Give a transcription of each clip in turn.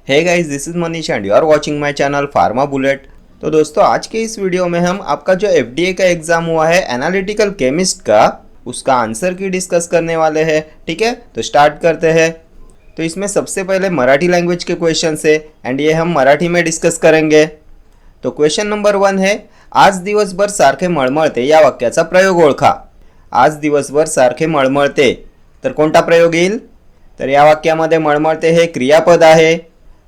Hey guys, this is Manish and you are watching my channel pharma bullet. तो दोस्तों, आज के इस वीडियो में हम आपका जो एफडीए का एग्जाम हुआ है एनालिटिकल केमिस्ट का, उसका आंसर की डिस्कस करने वाले हैं। ठीक है, तो स्टार्ट करते हैं। तो इसमें सबसे पहले मराठी लैंग्वेज के क्वेश्चन है एंड ये हम मराठी में डिस्कस करेंगे। तो क्वेश्चन नंबर 1 है, आज दिवसभर सारखे मळमळते या वाक्याचा प्रयोग ओळखा। आज दिवसभर सारखे मळमळते, तर कोणता प्रयोग येईल? तर या वाक्यामध्ये मळमळते हे क्रियापद आहे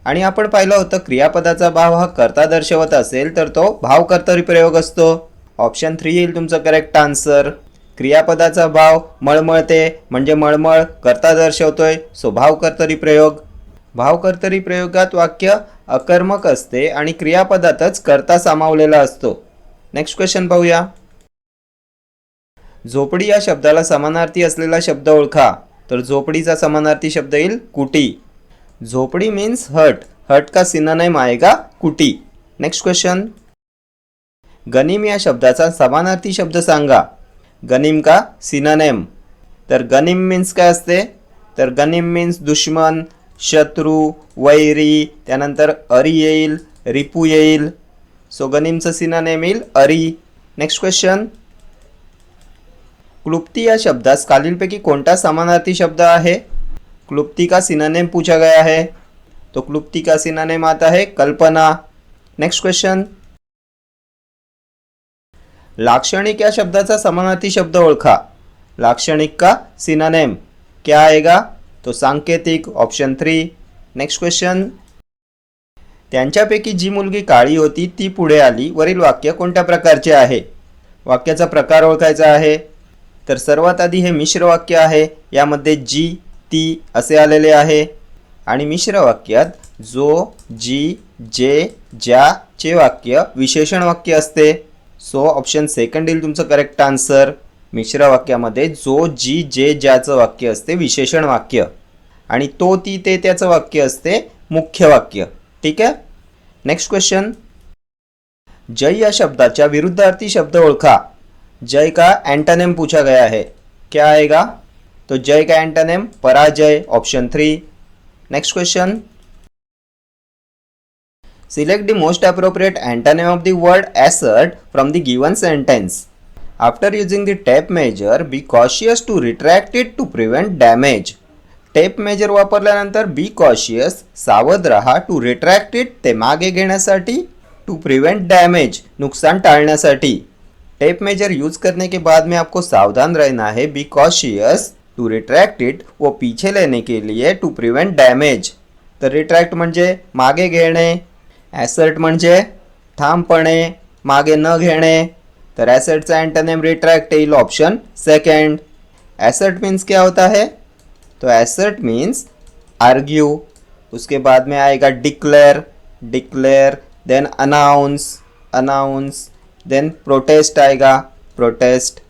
आणि आपण पाहिलं होतं क्रियापदाचा भाव हा कर्ता दर्शवत असेल तर तो भावकर्तरी प्रयोग असतो। ऑप्शन 3 येईल तुमचं करेक्ट आन्सर। क्रियापदाचा भाव मळमळते म्हणजे मळमळ कर्ता दर्शवतोय, सो भावकर्तरी प्रयोग। भावकर्तरी प्रयोगात वाक्य अकर्मक असते आणि क्रियापदातच कर्ता सामावलेला असतो। नेक्स्ट क्वेश्चन पाहूया। झोपडी या शब्दाला समानार्थी असलेला शब्द ओळखा। तर झोपडीचा समानार्थी शब्द येईल कुटी। झोपड़ी मीन्स हट, हट का सिनोनिम आएगा कुटी। नेक्स्ट क्वेश्चन, गनिम या शब्दाचा समानार्थी शब्द सांगा। गनिम का सिनोनिम, तर गनिम मीन्स काय असते? तर गनिम मीन्स दुश्मन, शत्रू, वैरी, त्यानंतर अरी येईल, रिपू येईल, सो गनिमचं सिनोनिम येईल अरी। नेक्स्ट क्वेश्चन, क्लुप्ती या शब्दास खालीलपैकी कोणता समानार्थी शब्द आहे? क्लुप्ती का सिनोनिम पूछा गया है, तो क्लुप्ती का सिनोनिम आता है कल्पना। नेक्स्ट क्वेश्चन, लाक्षणिक या शब्दाचा समानार्थी शब्द ओळखा। लाक्षणिक का सिनोनिम क्या आएगा? तो सांकेतिक, ऑप्शन 3। नेक्स्ट क्वेश्चन, त्यांच्यापैकी जी मुलगी काळी होती ती पुढे आली, वरील वाक्य कोणत्या प्रकारचे आहे? वाक्याचा प्रकार ओळखायचा आहे। तर सर्वात आधी हे मिश्र वाक्य आहे, यामध्ये जी, ती असे आलेले आहे आणि मिश्र वाक्यात जो, जी, जे, ज्या चे वाक्य विशेषण वाक्य असते, सो ऑप्शन 2 येईल तुमचं करेक्ट आन्सर। मिश्र वाक्यामध्ये जो, जी, जे, ज्याचं वाक्य असते विशेषण वाक्य आणि तो, ती, ते त्याचं वाक्य असते मुख्य वाक्य। ठीक आहे। नेक्स्ट क्वेश्चन, जय या शब्दाच्या विरुद्धार्थी शब्द ओळखा। जय का एंटोनिम पूछा गया है, क्या आएगा? तो जय का एंटोनिम पराजय, option 3। Next question, select the most appropriate antonym of the word assert from the given sentence. After using the tape measure be cautious to retract it to prevent damage. Tape measure वापरल्यानंतर be cautious, सावध रहा, to retract it ते मागे घेण्यासाठी, to prevent damage नुकसान टाळण्यासाठी। Tape major use करने के बाद में आपको सावधान रहना है, be cautious, to retract it वो पीछे लेने के लिए, टू प्रिव्हेंट डैमेज। तर रिट्रॅक्ट म्हणजे मागे घेणे, ॲसर्ट म्हणजे ठामपणे मागे न घेणे, तर ॲसर्टचा एंटोनिम रिट्रैक्ट येईल, ऑप्शन 2। ॲसर्ट मीन्स क्या होता है? तो ॲसर्ट मीन्स आर्ग्यू, उसके बाद में आएगा declare, declare, then announce, announce, then protest आएगा, प्रोटेस्ट,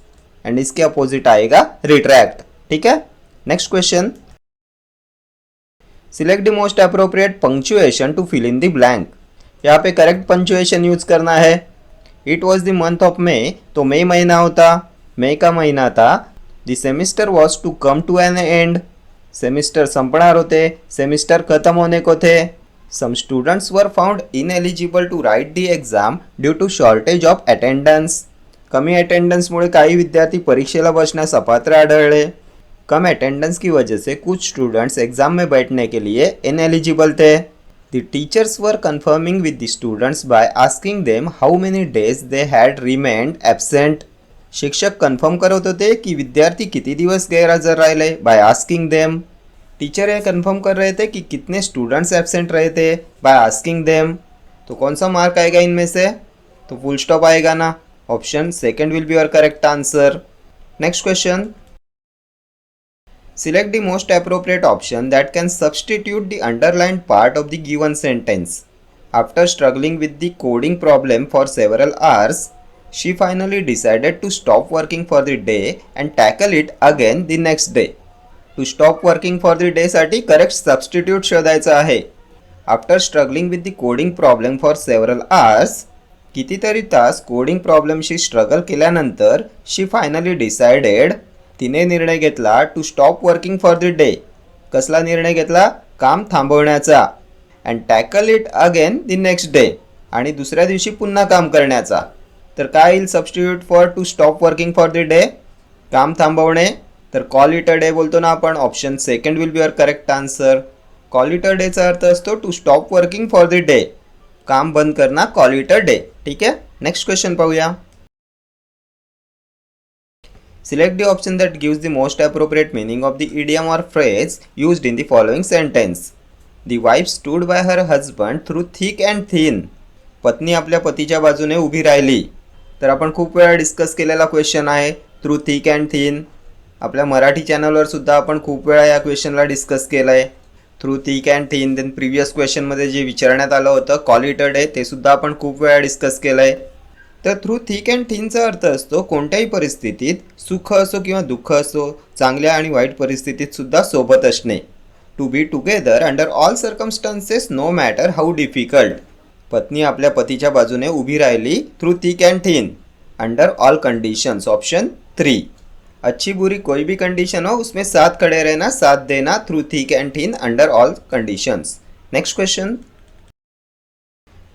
एंड इसके अपोजिट आएगा रिट्रैक्ट। ठीक है। Next question, select the most appropriate punctuation to fill in the blank. यहाँ पे करेक्ट पंक्चुएशन यूज करना है। It was the month of May, तो मई महीना होता, मई का महीना था। The semester was to come to an end, semester संपणार होते, सेमिस्टर खत्म होने को थे। Some students were found ineligible to write the exam due to shortage of attendance. कमी अटेंडेंसमुळे काही विद्यार्थी परीक्षेला बसण्यास अपात्र आढळले। कम अटेंडेंस की वजह से कुछ स्टूडेंट्स एग्जाम में बैठने के लिए इनएलिजिबल थे। The teachers were confirming with the students by asking them how many days they had remained absent. शिक्षक कन्फर्म करत होते कि विद्यार्थी किती दिवस गैरहजर राहिले, by asking them। टीचर ये कंफर्म कर रहे थे कि कितने स्टूडेंट्स एब्सेंट रहे थे, बाय आस्किंग देम। तो कौन सा मार्क आएगा इनमें से? तो फुल स्टॉप आएगा ना, option 2 will be your correct answer. Next question, select the most appropriate option that can substitute the underlined part of the given sentence. After struggling with the coding problem for several hours, she finally decided to stop working for the day and tackle it again the next day. To stop working for the day साठी correct substitute शोधायचा आहे। After struggling with the coding problem for several hours, कितीतरी तास coding प्रॉब्लेमशी struggle केल्यानंतर she finally decided, तिने निर्णय घेतला to stop working for the day. कसला निर्णय घेतला? काम थांबवण्याचा। And tackle it again the next day. आणि दुसऱ्या दिवशी पुन्हा काम करण्याचा. तर काय येईल substitute for to stop working for the day? काम थांबवणे. तर कॉल इट अ डे बोलतो ना आपण. Option second will be your correct answer. Call it a डेचा अर्थ असतो to stop working for the day. काम बंद करना, कॉल इट अ डे. ठीक आहे. नेक्स्ट क्वेश्चन पाहूया. Select the option that gives the most appropriate meaning of the idiom or phrase used in the following sentence. The wife stood by her husband through thick and thin. पत्नी आपल्या पतीच्या बाजूने उभी राहिली. तर आपण खूप वेळा डिस्कस केलेला क्वेश्चन आहे थ्रू थिक अँड थिन. आपल्या मराठी चॅनलवर सुद्धा आपण खूप वेळा या क्वेश्चनला डिस्कस केलं आहे. Through thick and thin. Then previous क्वेश्चनमध्ये जे विचारण्यात आलं होतं कॉल इट अ डे, ते सुद्धा आपण खूप वेळा डिस्कस केलं आहे. तर थ्रू थिक अँड थिनचा अर्थ असतो कोणत्याही परिस्थितीत, सुख असो किंवा दुःख असो, चांगल्या आणि वाईट परिस्थितीत सुद्धा सोबत असणे. To be together under all circumstances no matter how difficult. पत्नी आपल्या पतीच्या बाजूने उभी राहिली through thick and thin under all conditions. Option 3. अच्छी बुरी कोई भी कंडीशन हो उसमें साथ खड़े रहना, साथ देना through thick and thin under all conditions. Next question.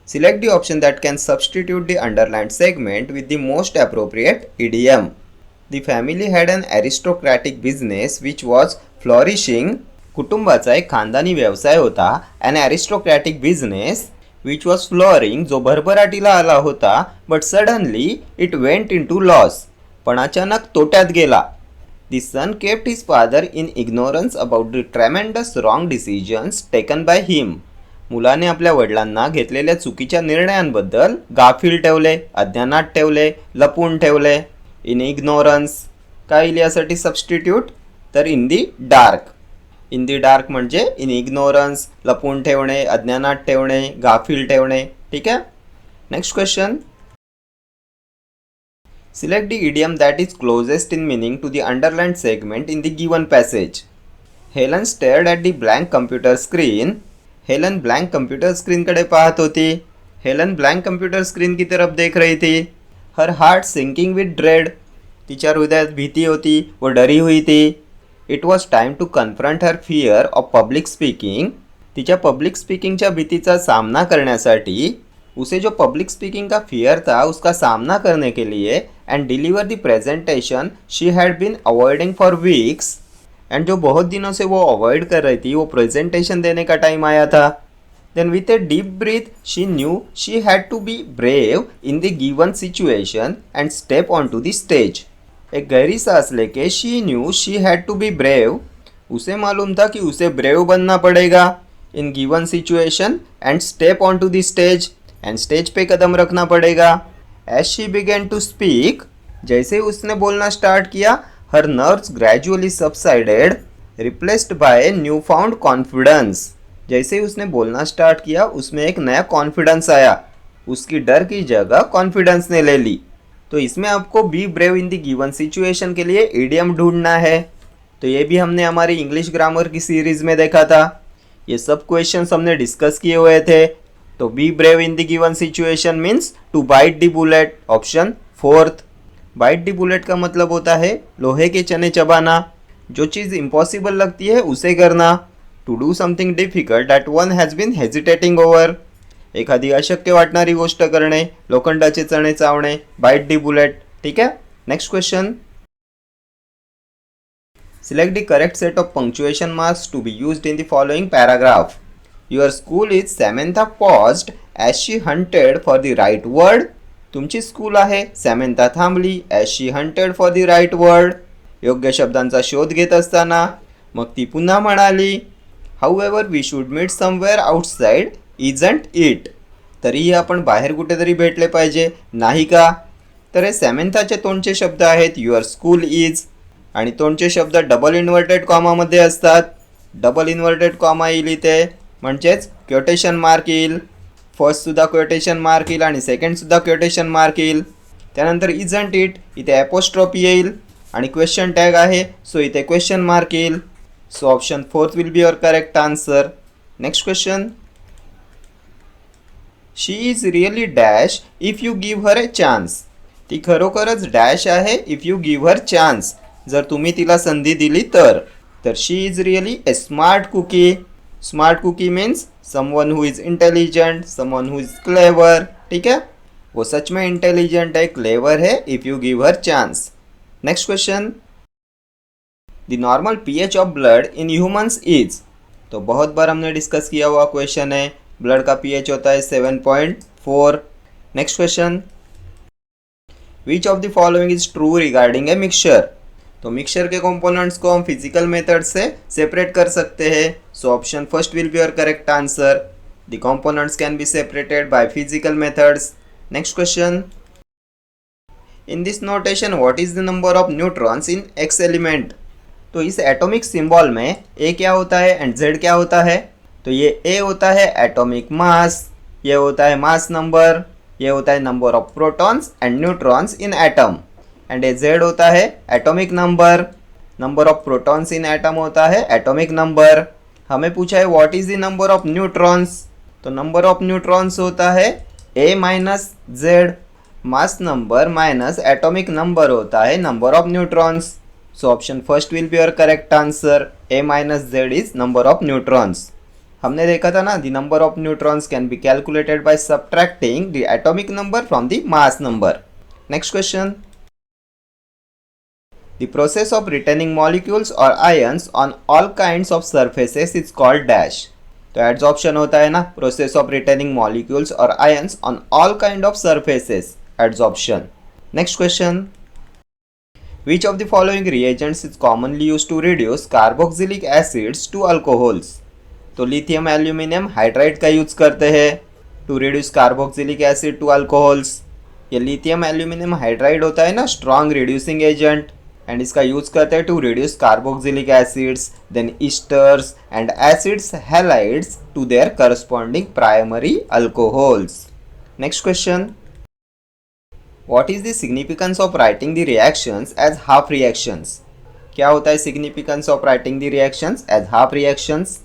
Select the option that can substitute the underlined segment with the most appropriate idiom. The family had an aristocratic business which was flourishing. कुटुंबाचा एक खानदानी व्यवसाय होता. An aristocratic business which was flourishing, जो भरभराटीला आला होता. But suddenly it went into loss, पण अचानक तोट्यात गेला. The son kept his father in ignorance about the ट्रेमेंडस wrong decisions taken by him. मुलाने आपल्या वडिलांना घेतलेल्या चुकीच्या निर्णयांबद्दल गाफील ठेवले, अज्ञानात ठेवले, लपून ठेवले. इन इग्नोरन्स. काय येईल यासाठी सबस्टिट्यूट? तर इन the Dark. In the Dark म्हणजे इन इग्नोरन्स, लपून ठेवणे, अज्ञानात ठेवणे, गाफील ठेवणे. ठीक आहे. Next question. Select the idiom that is closest in meaning to the underlined segment in the given passage. Helen stared at the blank computer screen. Helen blank computer screen कडे पाहत होती. Helen blank computer screen की तरफ देख रही थी. Her heart sinking with dread. तिच्या हृदयात भीती होती, वो डरी हुई थी. It was time to confront her fear of public speaking. तिच्या पब्लिक स्पीकिंगच्या भीतीचा सामना करण्यासाठी, उसे जो पब्लिक स्पीकिंग का फियर था उसका सामना करने के लिए, and deliver the presentation she had been avoiding for weeks. And जो बहुत दिनों से वो अवॉइड कर रही थी, वो प्रेजेंटेशन देने का टाइम आया था. Then with a deep breath she knew she had to be brave in the given situation and step on to the stage. एक गहरी सांस लेके she knew she had to be brave. उसे मालूम था कि उसे ब्रेव बनना पड़ेगा in given situation and step on to the stage. And stage पे कदम रखना पड़ेगा. एज शी बिगेन टू स्पीक. जैसे उसने बोलना स्टार्ट किया, हर nerves gradually subsided replaced by new found confidence. जैसे उसने बोलना स्टार्ट किया, उसमें एक नया कॉन्फिडेंस आया. उसकी डर की जगह कॉन्फिडेंस ने ले ली. तो इसमें आपको B brave in the given situation के लिए इडियम ढूंढना है. तो ये भी हमने हमारी इंग्लिश ग्रामर की सीरीज में देखा था. ये सब क्वेश्चंस हमने डिस्कस किए हुए थे. तो be brave in the given situation means to bite the bullet. Option 4th. Bite the bullet का मतलब होता है लोहे के चने चबाना. जो चीज़ इम्पॉसिबल लगती है उसे करना. To do something difficult that one has been hesitating over. एखादी अशक्य वाटणारी गोष्ट करणे, लोखंडाचे चणे चावणे. Bite the bullet. ठीक आहे. Next question. Select the correct set of punctuation marks to be used in the following paragraph. Your school is Samantha paused as she hunted for the right word. तुमची school आहे. Samantha थांबली as she hunted for the right word. योग्य शब्दांचा शोध घेत असताना. मग ती पुन्हा म्हणाली, However we should meet somewhere outside, isn't it? तरीही आपण बाहेर कुठेतरी भेटले पाहिजे, नाही का? तर हे सॅमेंथाचे तोंडचे शब्द आहेत युअर स्कूल इज. आणि तोंडचे शब्द डबल इन्व्हर्टेड कॉमामध्ये असतात. डबल इन्व्हर्टेड कॉमा येईल इथे, म्हणजेच क्वोटेशन मार्क येईल. फर्स्टसुद्धा क्वोटेशन मार्क येईल आणि सेकंडसुद्धा क्वोटेशन मार्क येईल. त्यानंतर इजंट इट इथे ॲपोस्ट्रॉफी येईल आणि क्वेश्चन टॅग आहे, सो इथे क्वेश्चन मार्क येईल. So option 4th will be your correct answer. Next question. She is really dash if you give her a chance. ती खरोखरच डॅश आहे if you give her chance, जर तुम्ही तिला संधी दिली तर. She is really a smart cookie. Smart cookie means someone who is intelligent, someone who is clever, ठीक है, वो सच में इंटेलिजेंट है, क्लेवर है if you give her chance. Next question, the normal pH of blood in humans is, तो बहुत बार हमने डिस्कस किया हुआ क्वेश्चन है, ब्लड का पीएच होता है 7.4। Next question, which of the following is true regarding a mixture, तो मिक्सचर के कंपोनेंट्स को हम फिजिकल मेथड से सेपरेट कर सकते हैं, सो option first will be your correct answer, the components can be separated by physical methods. Next question, in this notation what is the number of neutrons in x element, तो इस atomic symbol में ए क्या होता है and Z क्या होता है, तो ये ए होता है एटॉमिक मास, ये होता है मास नंबर, ये होता है number of protons and neutrons in atom, and ये जेड होता है atomic number, number of protons in atom होता है एटॉमिक नंबर। हमें पूछा है what is the number of neutrons, तो नंबर ऑफ न्यूट्रॉन्स होता है A minus Z, mass number minus atomic number होता है number of neutrons, so option first will be your correct answer, A minus Z is number of neutrons. हमने देखा था ना, the number of neutrons can be calculated by subtracting the atomic number from the mass number. Next question, the process of retaining molecules और ions on all kinds of surfaces is called dash, तो adsorption होता है ना, process of retaining molecules और ions on all kind of surfaces, adsorption. Next question, which of the following reagents is commonly used to reduce carboxylic acids to alcohols, तो lithium aluminium hydride का use करते हैं to reduce carboxylic acid to alcohols. ये lithium aluminium hydride होता है ना strong reducing agent, and इसका use करते हैं to reduce carboxylic acids, then esters and acids halides to their corresponding primary alcohols. Next question, What is the significance of writing the reactions as half reactions, क्या होता है significance of writing the reactions as half reactions,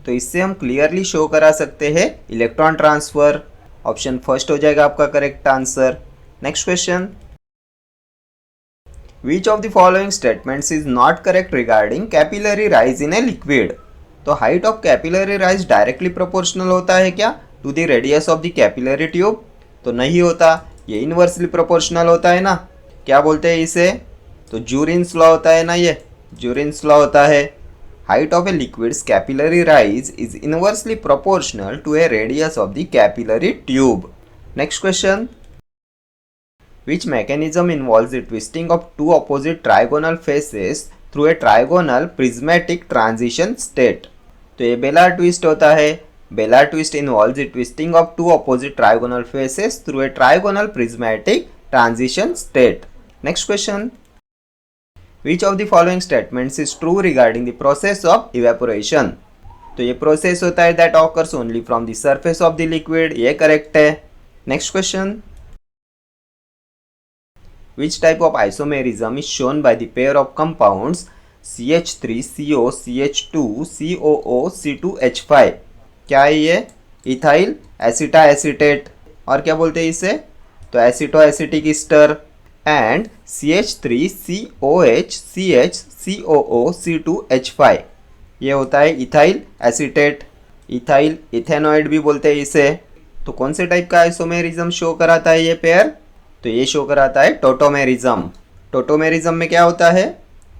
तो इससे हम clearly show करा सकते हैं electron transfer, option first हो जाएगा आपका correct answer. Next question, which of the following statements is not correct regarding capillary rise in a liquid, तो height of capillary rise directly proportional होता है क्या to the radius of the capillary tube, तो नहीं होता, ये inversely proportional होता है ना, क्या बोलते हैं इसे, तो ज्यूरिन्स लॉ होता है ना, ये ज्यूरिन्स लॉ होता है, height of a liquids capillary rise is inversely proportional to a radius of the capillary tube. Next question, which mechanism involves the twisting of two opposite trigonal faces through a trigonal prismatic transition state, तो ये बेलार twist होता है, Bellar twist involves the twisting of two opposite trigonal faces through a trigonal prismatic transition state. Next question, which of the following statements is true regarding the process of evaporation, तो ये process होता है that occurs only from the surface of the liquid, ये correct है। Next question, which type of isomerism is shown by the pair of compounds CH3CO CH2 COO C2H5, क्या है ये, ethyl एसिटा acetate, और क्या बोलते हैं इसे, तो aceto acetic ester, and CH3COH CH COO C2H5, ये होता है इथाइल एसीटेट, इथाइल इथेनॉइड भी बोलते हैं इसे। तो कौन से टाइप का आइसोमेरिज्म शो कराता है ये पेयर, तो ये शो कराता है टोटोमेरिज्म। टोटोमेरिज्म में क्या होता है,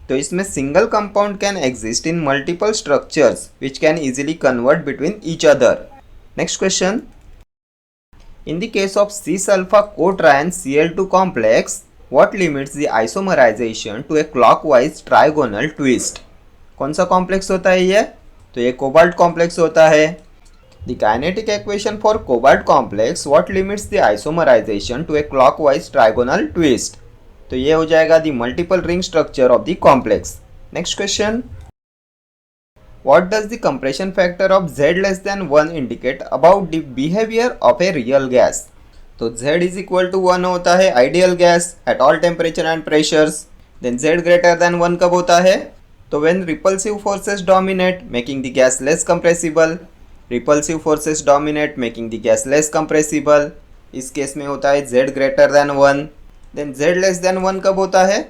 तो इसमें single compound can exist in multiple structures which can easily convert between each other. Next question, in the case of cis alpha co trien Cl2 complex what limits the isomerisation to a clockwise trigonal twist, कौन सा complex होता है ये, तो ये cobalt complex होता है। The kinetic equation for cobalt complex what limits the isomerisation to a clockwise trigonal twist, तो ये हो जाएगा the multiple ring structure of the complex. Next question, what does the compression factor of Z less than 1 indicate about the behaviour of a real gas, तो Z is equal to 1 होता है ideal gas at all temperature and pressures, then Z greater than 1 कब होता है, तो when repulsive forces dominate making the gas less compressible, repulsive forces dominate making the gas less compressible, इस case में होता है Z greater than 1। Then Z less than 1 कब होता है,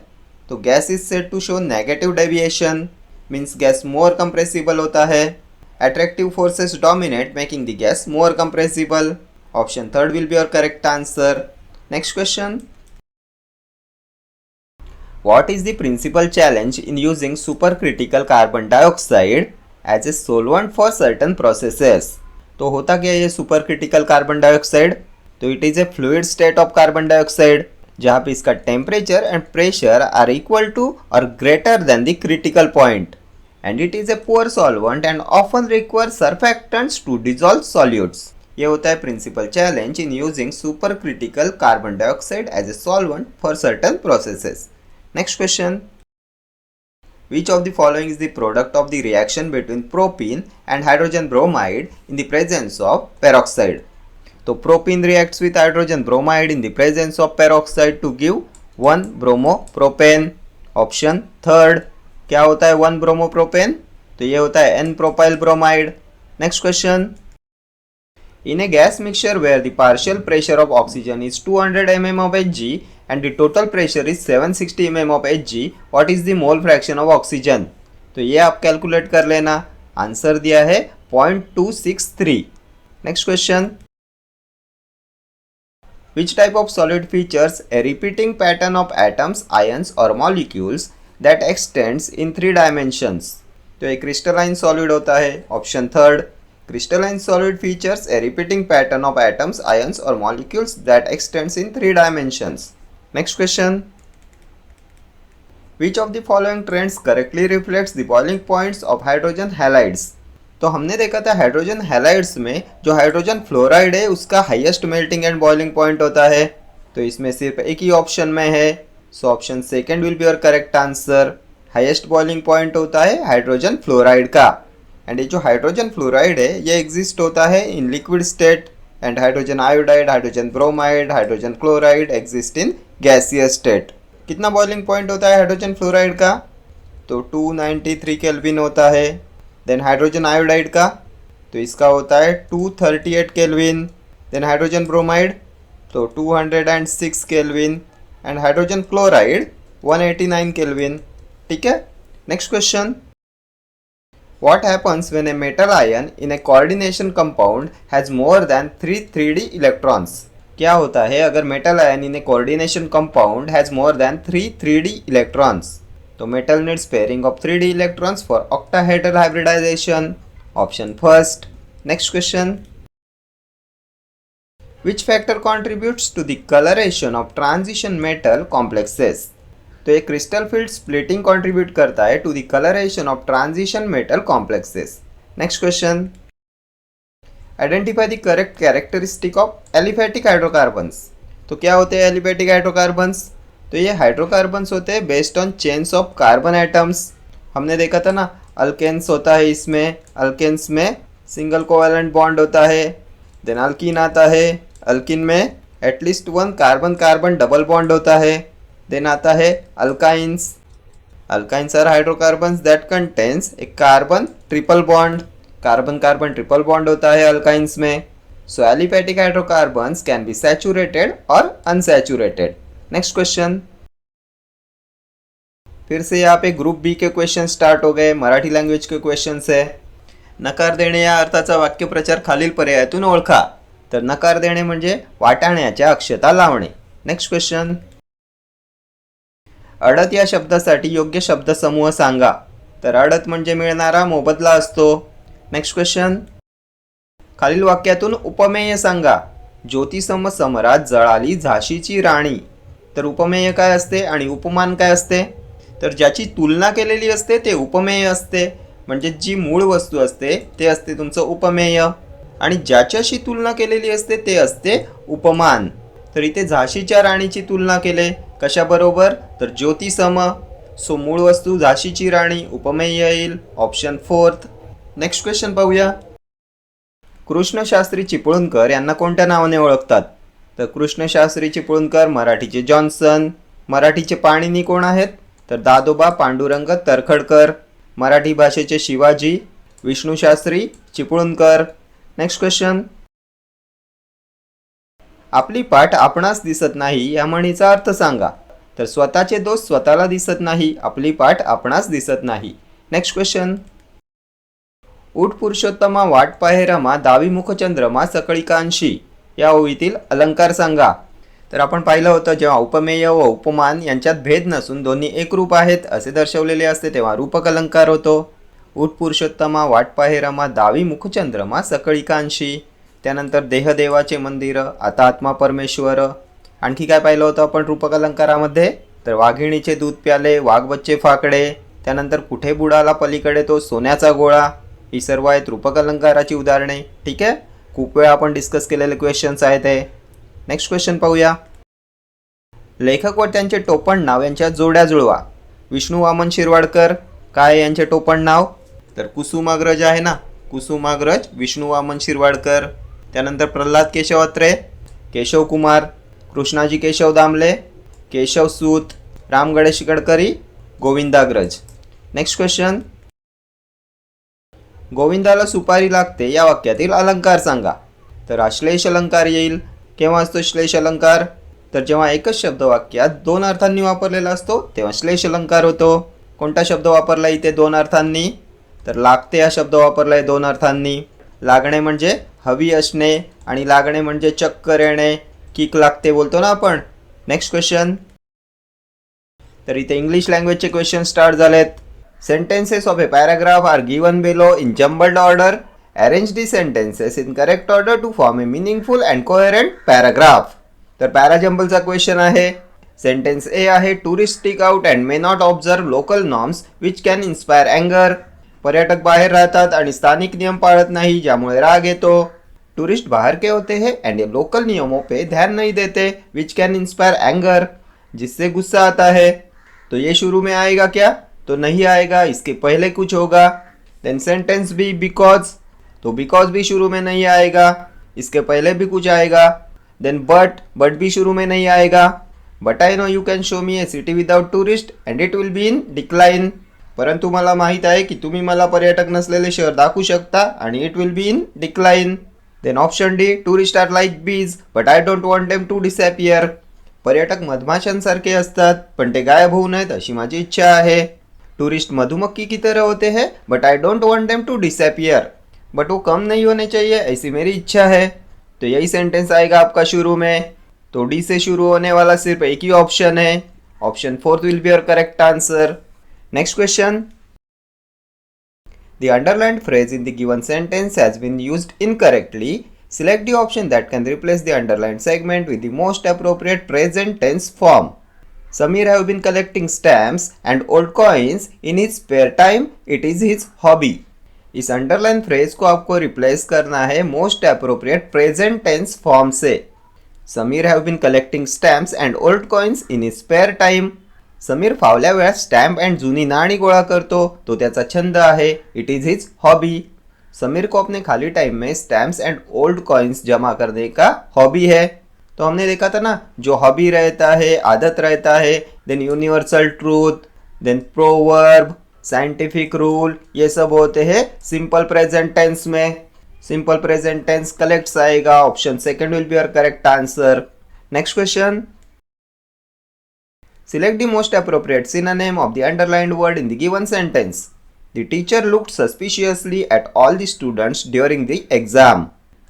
तो gas is said to show negative deviation, means gas more compressible होता है, Attractive forces dominate, making the gas more compressible. Option third will be your correct answer. Next question. What is the principal challenge in using supercritical carbon dioxide as a solvent for certain processes? तो होता क्या ये supercritical carbon dioxide? तो it is a fluid state of carbon dioxide जहाँ पे इसका temperature and pressure are equal to और greater than the critical point, and it is a poor solvent and often require surfactants to dissolve solutes. ये होता है principal challenge in using supercritical carbon dioxide as a solvent for certain processes. Next question. Which of the following is the product of the reaction between propene and hydrogen bromide in the presence of peroxide? तो propene reacts with hydrogen bromide in the presence of peroxide to give 1 bromopropane. Option third. क्या होता है 1 bromopropane? तो ये होता है N propyl bromide. Next question. In a gas mixture where the partial pressure of oxygen is 200 mm of Hg and the total pressure is 760 mm of Hg, what is the mole fraction of oxygen? तो ये आप calculate कर लेना. Answer दिया है 0.263. Next question. Which type of solid features a repeating pattern of atoms, ions or molecules that extends in 3 dimensions? तो एक crystalline solid होता है. Option third. Crystalline solid features a repeating pattern of atoms, ions or molecules that extends in 3 dimensions. Next question. Which of the following trends correctly reflects the boiling points of hydrogen halides? तो हमने देखा था hydrogen halides में जो hydrogen fluoride है उसका highest melting and boiling point होता है. तो इसमें सिर्फ एक ही ऑप्शन में है. So option second will be your correct answer. Highest boiling point होता है हाइड्रोजन फ्लोराइड का. एंड ये जो हाइड्रोजन फ्लोराइड है ये एग्जिस्ट होता है in liquid state, and hydrogen iodide, hydrogen bromide, hydrogen chloride exist in gaseous state. कितना बॉइलिंग पॉइंट होता है हाइड्रोजन फ्लोराइड का? तो 293 केल्विन होता है. देन हाइड्रोजन आयोडाइड का तो इसका होता है 238 केल्विन. देन हाइड्रोजन ब्रोमाइड तो 206 kelvin, and hydrogen chloride 189 kelvin. ठीक है. Next question. What happens when a metal ion in a coordination compound has more than 3 3d electrons? क्या होता है अगर metal ion in A coordination compound has more than 3 3d electrons? तो metal needs pairing of 3d electrons for octahedral hybridization. Option first. Next question. Which factor contributes to the coloration of transition metal complexes? तो एक crystal field splitting contribute करता है to the colouration of transition metal complexes. Next question. Identify the correct characteristic of aliphatic hydrocarbons. तो क्या होते हैं aliphatic hydrocarbons? तो ये हाइड्रोकार्बन्स होते हैं based on chains of carbon atoms. हमने देखा था ना अल्केन्स होता है इसमें. अल्केन्स में सिंगल कोवेलेंट बॉन्ड होता है. देन अल्कीन आता है. अल्कीन में at least 1 carbon carbon double bond होता है. देन आता है alkynes. Alkynes are hydrocarbons that contains a carbon triple bond. Carbon carbon triple bond होता है अल्काइंस में. So aliphatic hydrocarbons can be saturated और अनसैचुरेटेड. Next question. फिर से यहाँ पे ग्रुप बी के क्वेश्चन स्टार्ट हो गए. मराठी लँग्वेज के क्वेश्चन है. नकार देणे या अर्थाचा वाक्यप्रचार खालील पर्यायातून ओळखा. तर नकार देणे म्हणजे वाटाण्याच्या अक्षता लावणे. Next question. अडत या शब्दासाठी योग्य शब्दसमूह सांगा. तर अडत म्हणजे मिळणारा मोबदला असतो. Next question. खालील वाक्यातून उपमेय सांगा. ज्योतिसम समरात जळाली झाशीची राणी. तर उपमेय काय असते आणि उपमान काय असते? तर ज्याची तुलना केलेली असते ते उपमेय असते. म्हणजे जी मूळ वस्तू असते ते असते तुमचं उपमेय, आणि ज्याच्याशी तुलना केलेली असते ते असते उपमान. तर इथे झाशीच्या राणीची तुलना केले कशाबरोबर? तर ज्योतिसम. सो मूळ वस्तू झाशीची राणी, उपमेय येईल. Option fourth. नेक्स्ट क्वेश्चन पाहूया. कृष्णशास्त्री चिपळूणकर यांना कोणत्या नावाने ओळखतात? तर कृष्णशास्त्री चिपळूणकर मराठीचे जॉन्सन. मराठीचे पाणिनी कोण आहेत? तर दादोबा पांडुरंग तरखडकर. मराठी भाषेचे शिवाजी विष्णुशास्त्री चिपळूणकर. Next question. आपली पाठ आपणास दिसत नाही या म्हणीचा अर्थ सांगा. तर स्वतःचे दोष स्वतःला दिसत नाही, आपली पाठ आपणास दिसत नाही. Next question. उठ पुरुषोत्तमा वाट पाहे रमा दावी मुखचंद्रमा सकळिकांशी या ओळीतील अलंकार सांगा. तर आपण पाहिलं होतं जेव्हा उपमेय व उपमान यांच्यात भेद नसून दोन्ही एकरूप आहेत असे दर्शवलेले असते तेव्हा रूपक अलंकार होतो. उठ पुरुषोत्तमा वाट पाहे रमा दावी मुखचंद्रमा सकळिकांशी. त्यानंतर देहदेवाचे मंदिर, आता आत्मा परमेश्वर. आणखी काय पाहिलं होतं आपण रूपक अलंकारामध्ये? तर वाघिणीचे दूध प्याले, वाघ बच्चे फाकडे. त्यानंतर कुठे बुडाला पलीकडे तो सोन्याचा गोळा. ही सर्व आहेत रूपक अलंकाराची उदाहरणे. ठीक आहे, खूप वेळा आपण डिस्कस केलेले क्वेश्चन्स आहेत हे. नेक्स्ट क्वेश्चन पाहूया. लेखक व त्यांचे टोपण नाव यांच्या जोड्या जुळवा. विष्णू वामन शिरवाडकर, काय यांचे टोपण नाव? तर कुसुमाग्रज आहे ना, कुसुमाग्रज विष्णू वामन शिरवाडकर. त्यानंतर प्रल्हाद केशव अत्रे, केशव कुमार. कृष्णाजी केशव दामले, केशव सूत. राम गणेश गडकरी, गोविंदाग्रज. Next question. गोविंदाला सुपारी लागते या वाक्यातील अलंकार सांगा. तर अश्लेष अलंकार येईल. केव्हा असतो श्लेष अलंकार? तर जेव्हा एकच शब्द वाक्यात दोन अर्थांनी वापरलेला असतो तेव्हा श्लेष अलंकार होतो. कोणता शब्द वापरला इथे दोन अर्थांनी? तर लागते हा शब्द वापरलाय दोन अर्थांनी. लागणे म्हणजे हवी असणे आणि लागणे म्हणजे चक्कर येणे, किक लागते बोलतो ना आपण. Next question. तर इथे इंग्लिश लँग्वेजचे क्वेश्चन स्टार्ट झालेत. Sentences of a paragraph are given below in jumbled order. Arrange the sentences in correct order to form a meaningful and coherent paragraph. तर पॅराजम्बलचा क्वेश्चन आहे. सेंटेन्स ए आहे, tourist stick out and may not observe local norms which can inspire अँगर. पर्यटक बाहेर राहतात आणि स्थानिक नियम पाळत नाही ज्यामुळे राग येतो. टूरिस्ट बाहर के होते हैं एंड ये लोकल नियमों पे ध्यान नहीं देते विच कैन इंस्पायर एंगर, जिससे गुस्सा आता है. तो ये शुरू में आएगा क्या? तो नहीं आएगा, इसके पहले कुछ होगा. Then sentence B, because. तो बिकॉज भी शुरू में नहीं आएगा, इसके पहले भी कुछ आएगा. देन बट भी शुरू में नहीं आएगा. But I know you can show me A city without tourist and it will be in decline. परंतु मला माहीत आहे की तुम्ही मला पर्यटक नसलेले शहर दाखवू शकता आणि it will be in decline. Then option D, tourist are like bees but I don't want them to disappear. पर्यटक मधमाशांसारखे असतात पण ते गायब होऊ नयेत अशी माझी इच्छा आहे. टूरिस्ट मधुमक्खी की तरह होते हैं but I don't want them to disappear, but वो कम नहीं होने चाहिए ऐसी मेरी इच्छा है. तो यही सेंटेंस आएगा आपका शुरू में. तो डी से शुरू होने वाला सिर्फ एक ही ऑप्शन है. Option 4 will be your correct answer. Next question. The underlined phrase in the given sentence has been used incorrectly. Select the option that can replace the underlined segment with the most appropriate present tense form. Samir have been collecting stamps and old coins in his spare time. It is his hobby. इस underline phrase को आपको replace करना है most appropriate present tense form से. Sameer have been collecting stamps and old coins in his spare time. Sameer फावल्या वेळात stamp and जुनी नाणी गोळा करतो, तो त्याचा छंद आहे. It is his hobby. Sameer को अपने खाली टाइम में स्टैम्प्स एंड ओल्ड कॉइन्स जमा करने का हॉबी है. तो हमने देखा था ना, जो हॉबी रहता है, आदत रहता है, then universal truth, then proverb, scientific rule, ये सब होते हैं सिंपल प्रेजेंट टेंस में. सिंपल प्रेजेंट टेंस कलेक्ट्स आएगा. Option second will be your correct answer. Next question. Select the most appropriate synonym of the underlined word in the given sentence. The teacher looked suspiciously at all the students during the exam.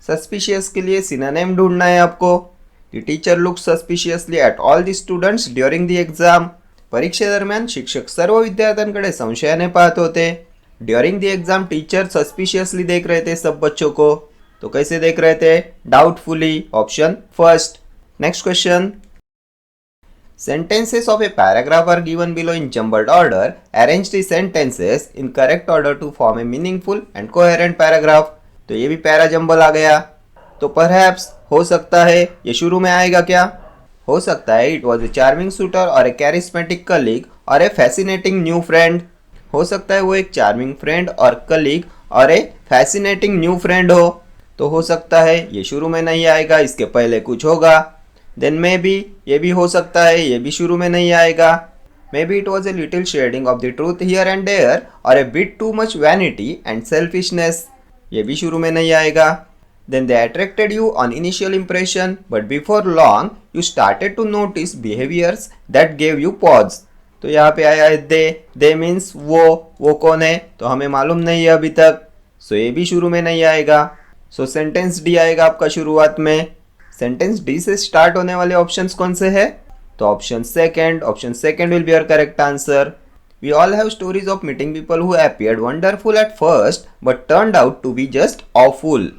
Suspicious के लिए synonym ढूंढना है आपको. The teacher looked suspiciously at all the students during the exam. परीक्षे दरम्यान शिक्षक सर्व विद्यार्थ्यांकडे संशयाने पाहत होते. During the exam teacher suspiciously देख रहे थे सब बच्चों को. तो कैसे देख रहे थे? Doubtfully. Option first. Next question. Sentences of a paragraph are given below in jumbled order. Arrange the sentences in correct order to form a meaningful and coherent paragraph. तो ये भी पैरा जंबल आ गया. तो perhaps हो सकता है, ये शुरू में आएगा क्या? हो सकता है it was a charming suitor or a charismatic colleague or a fascinating new friend. हो सकता है वो एक charming friend और colleague और a fascinating new friend हो. तो हो सकता है ये शुरू में नहीं आएगा, इसके पहले कुछ होगा. देन मे बी, ये भी हो सकता है, ये भी शुरू में नहीं आएगा. May be it was a little shading of the truth here and there और a bit too much vanity and selfishness, ये भी शुरू में नहीं आएगा. Then they attracted you on initial impression but before long you started to notice behaviours that gave you pause. तो यहाँ पे आया है दे मीन्स वो कौन है? तो हमें मालूम नहीं है अभी तक. सो ए भी शुरू में नहीं आएगा। सो सेंटेंस डी आएगा आपका शुरुआत में। सेंटेंस डी से स्टार्ट होने वाले ऑप्शंस कौन से हैं? तो option second will be your correct answer. We all have stories of meeting people who appeared wonderful at first but turned out to be just awful.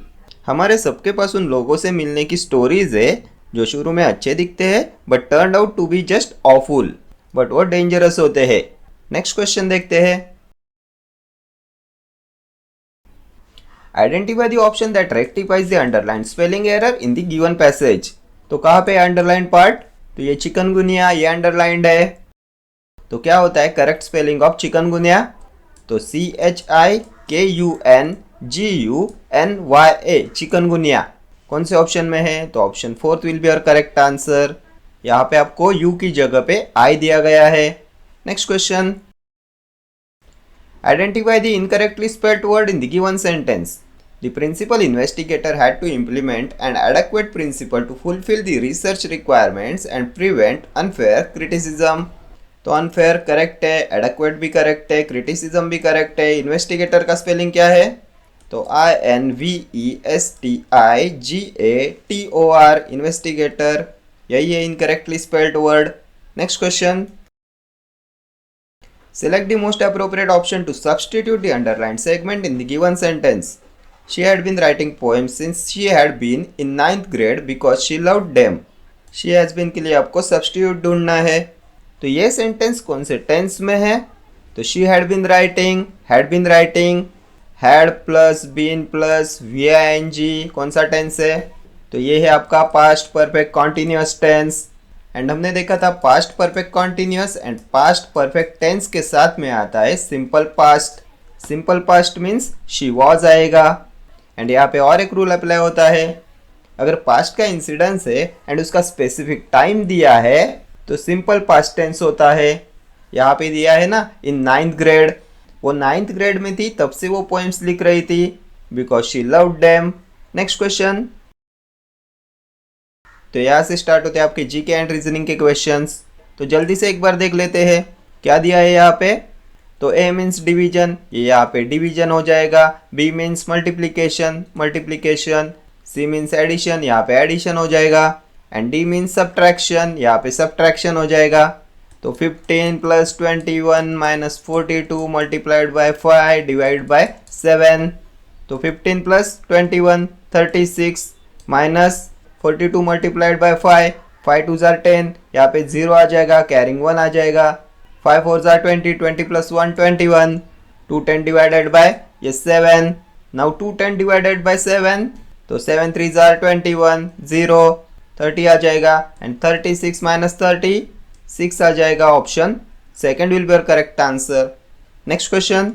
हमारे सबके पास उन लोगों से मिलने की स्टोरीज है जो शुरू में अच्छे दिखते हैं but turned out to be just awful, but वो डेंजरस होते हैं। नेक्स्ट क्वेश्चन देखते हैं। Identify the option that rectifies the underline spelling error in the given passage. तो कहाँ पे अंडरलाइन पार्ट? तो ये चिकनगुनिया, ये अंडरलाइंड है। तो क्या होता है करेक्ट स्पेलिंग ऑफ चिकनगुनिया? तो CHIKUNGUNYA, चिकनगुनिया। कौन से ऑप्शन में है? तो option 4 will be your correct answer. यहाँ पे आपको यू की जगह पे आई दिया गया है। Next question. Identify the incorrectly spelled word in the given sentence. The principal investigator had to implement an adequate principle to fulfill the research requirements and prevent unfair criticism. तो unfair करेक्ट है, adequate भी correct है, criticism भी correct है। investigator का spelling क्या है? तो INVESTIGATOR, investigator। यही है incorrectly spelled word. Next question. Select the most appropriate option to substitute the underlined segment in the given sentence. She had been writing poems since she had been in 9th grade because she loved them. She has been के लिए आपको substitute ढूंढना है। तो ये sentence कौन से tense में है? तो she had been writing, had plus been plus VING कौन सा टेंस है? तो ये है आपका past perfect continuous tense. And हमने देखा था past perfect continuous and past perfect tense के साथ में आता है simple past. Simple past means she was आएगा। एंड यहाँ पे और एक रूल अप्लाई होता है, अगर पास्ट का इंसिडेंस है एंड उसका स्पेसिफिक टाइम दिया है तो सिंपल पास्ट टेंस होता है। यहाँ पे दिया है ना इन 9th ग्रेड, वो 9th ग्रेड में थी तब से वो पोएम्स लिख रही थी because she loved them. Next question. तो यहाँ से स्टार्ट होते हैं आपके जीके एंड रीजनिंग के क्वेश्चंस। तो जल्दी से एक बार देख लेते हैं क्या दिया है यहाँ पे। तो A मीन्स डिवीजन, ये यहाँ पे डिवीजन हो जाएगा। B means multiplication, C means addition, यहाँ पे एडिशन हो जाएगा। एंड D मीन्स सब्ट्रैक्शन, यहाँ पे सब्ट्रैक्शन हो जाएगा। तो 15 + 21 - 42 मल्टीप्लाइड बाय 5 डिवाइड बाय 7। तो 15 + 21 36 माइनस 42 मल्टीप्लाइड बाय 5, 5 2 = 10, यहाँ पे 0 आ जाएगा, कैरिंग 1 आ जाएगा। 5 4 = 20, 20 + 1 21, 210 डिवाइडेड बाय ये 7। नाउ 210 डिवाइडेड बाय 7, तो 7 3 = 21, 0 30 आ जाएगा। एंड 36 - 30 6 आ जाएगा। Option second will be your correct answer. Next question.